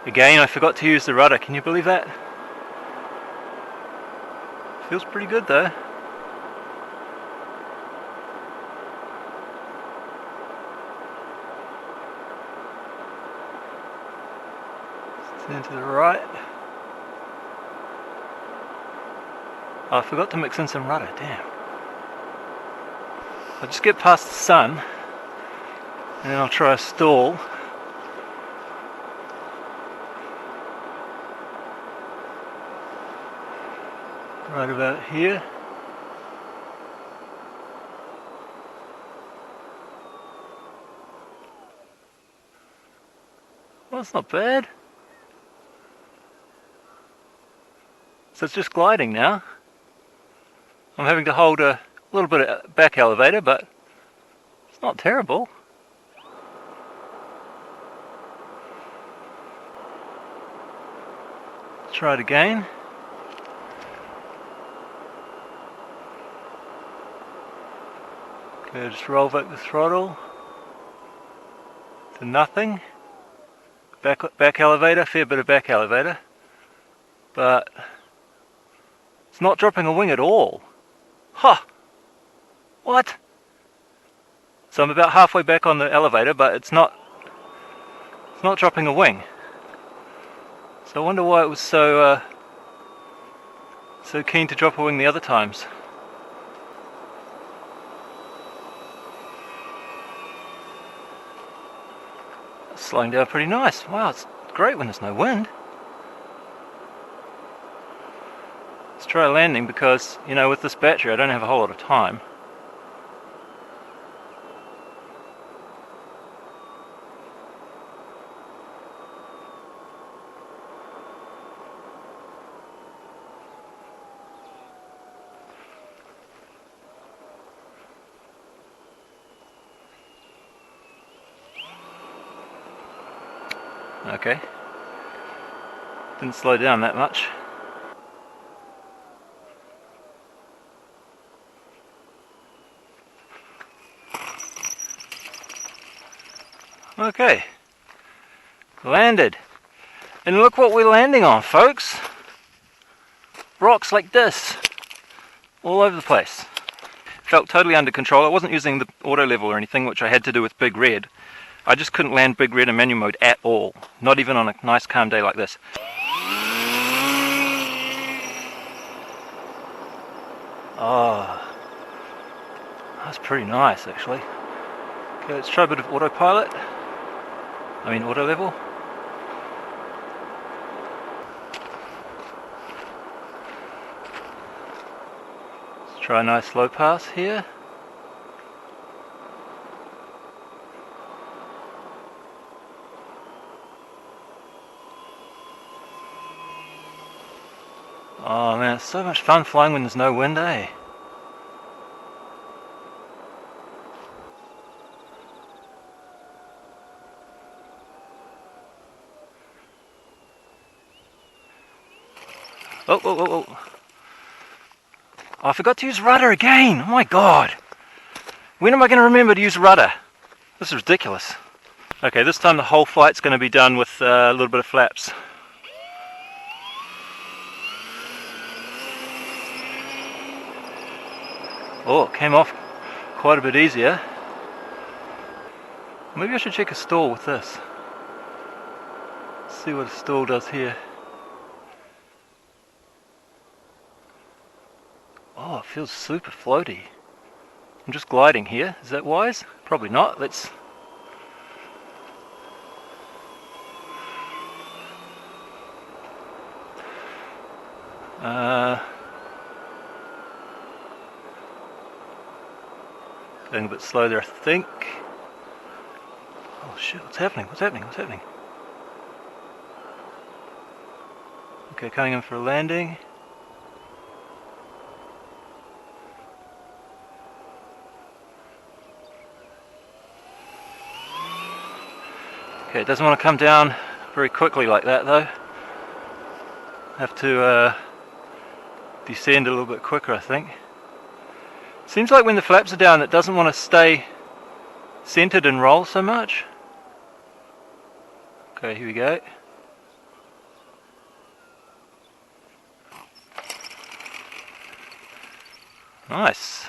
Again, I forgot to use the rudder. Can you believe that? Feels pretty good though. Turn to the right. Oh, I forgot to mix in some rudder, damn. I'll just get past the sun and then I'll try a stall. Right about here. Well, that's not bad. So it's just gliding now. I'm having to hold a little bit of back elevator, but it's not terrible. Let's try it again. Okay, just roll back the throttle to nothing. Back elevator, fair bit of back elevator, but it's not dropping a wing at all. Huh! What? So I'm about halfway back on the elevator, but it's not dropping a wing. So I wonder why it was so keen to drop a wing the other times. It's slowing down pretty nice. Wow, it's great when there's no wind. Let's try landing because, you know, with this battery I don't have a whole lot of time. Okay, didn't slow down that much. Okay, landed. And look what we're landing on, folks. Rocks like this, all over the place. Felt totally under control. I wasn't using the auto level or anything, which I had to do with Big Red. I just couldn't land Big Red in manual mode at all, not even on a nice calm day like this. Oh, that's pretty nice actually. Okay, let's try a bit of autopilot. Auto level. Let's try a nice slow pass here. Oh man, it's so much fun flying when there's no wind, eh? Oh, I forgot to use rudder again! Oh my god! When am I going to remember to use rudder? This is ridiculous. Okay, this time the whole flight's going to be done with a little bit of flaps. Oh, it came off quite a bit easier. Maybe I should check a stall with this. See what a stall does here. Oh, it feels super floaty. I'm just gliding here. Is that wise? Probably not. Let's... Going a bit slow there, I think. Oh shit, what's happening? What's happening? What's happening? Okay, coming in for a landing. Okay, it doesn't want to come down very quickly like that though. Have to descend a little bit quicker, I think. Seems like when the flaps are down it doesn't want to stay centered and roll so much. Okay, here we go. Nice.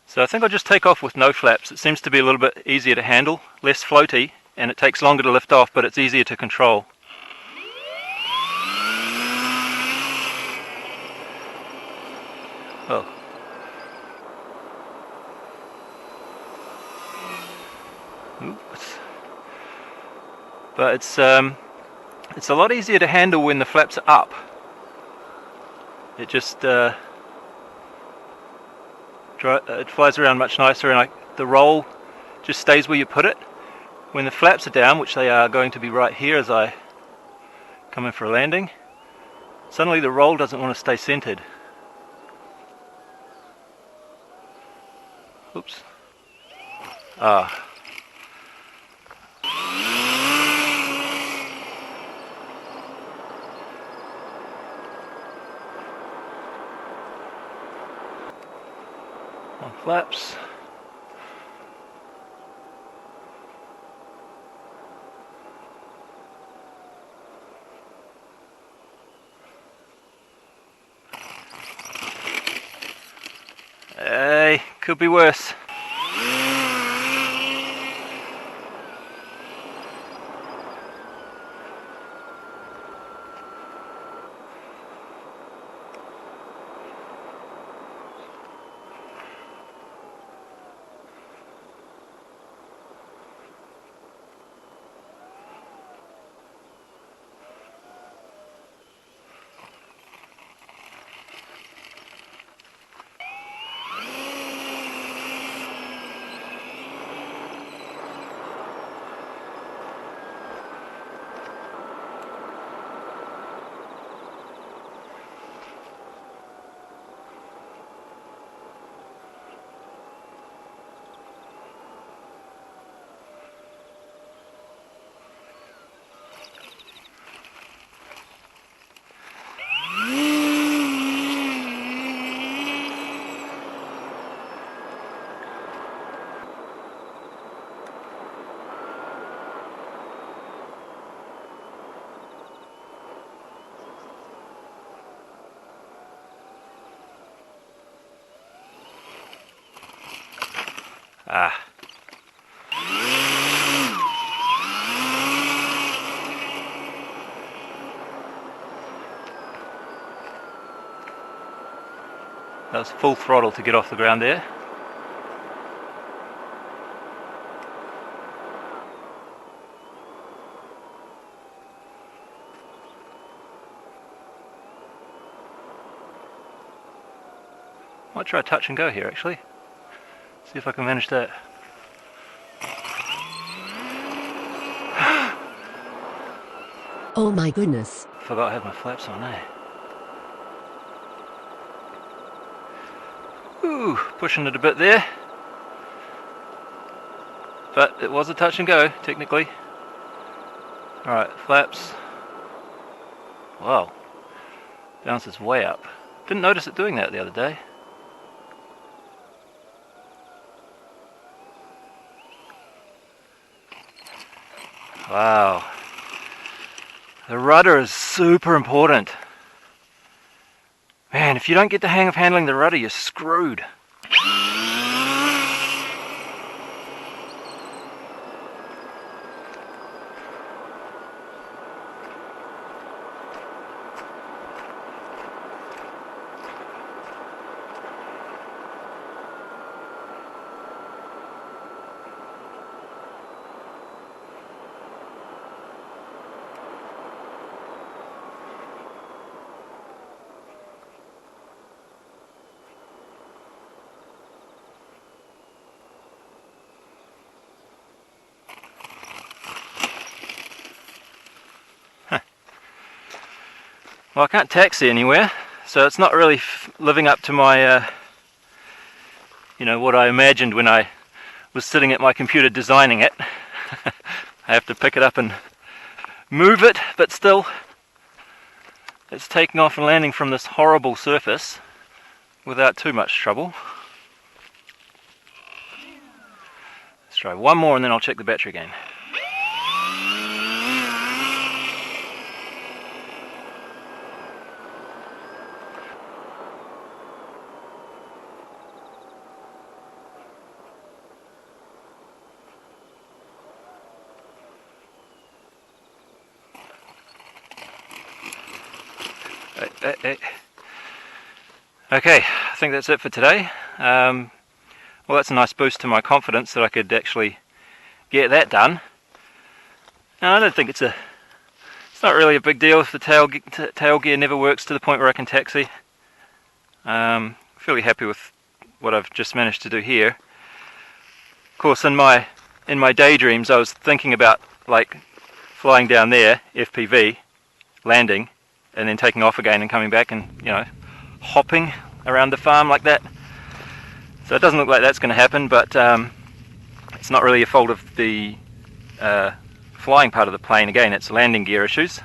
So I think I'll just take off with no flaps. It seems to be a little bit easier to handle, less floaty, and it takes longer to lift off, but it's easier to control. Oh. Oops. But it's a lot easier to handle when the flaps are up. It just it flies around much nicer, and the roll just stays where you put it. When the flaps are down, which they are going to be right here as I come in for a landing, suddenly the roll doesn't want to stay centered. Oops. Ah. On flaps. Hey, could be worse. Ah. That was full throttle to get off the ground there. Might try touch and go here actually. See if I can manage that. Oh my goodness. Forgot I have my flaps on, eh? Ooh, pushing it a bit there. But it was a touch and go, technically. Alright, flaps. Wow. Bounces way up. Didn't notice it doing that the other day. Wow. The rudder is super important. Man, if you don't get the hang of handling the rudder, you're screwed. Well, I can't taxi anywhere, so it's not really living up to my, what I imagined when I was sitting at my computer designing it. I have to pick it up and move it, but still, it's taking off and landing from this horrible surface without too much trouble. Let's try one more and then I'll check the battery again. Okay, I think that's it for today. Well, that's a nice boost to my confidence that I could actually get that done. Now, I don't think it's not really a big deal if the tail gear never works to the point where I can taxi. Fairly happy with what I've just managed to do here. Of course, in my daydreams, I was thinking about like flying down there, FPV, landing, and then taking off again and coming back and, you know, hopping around the farm like that. So it doesn't look like that's going to happen, but it's not really a fault of the flying part of the plane. Again, it's landing gear issues.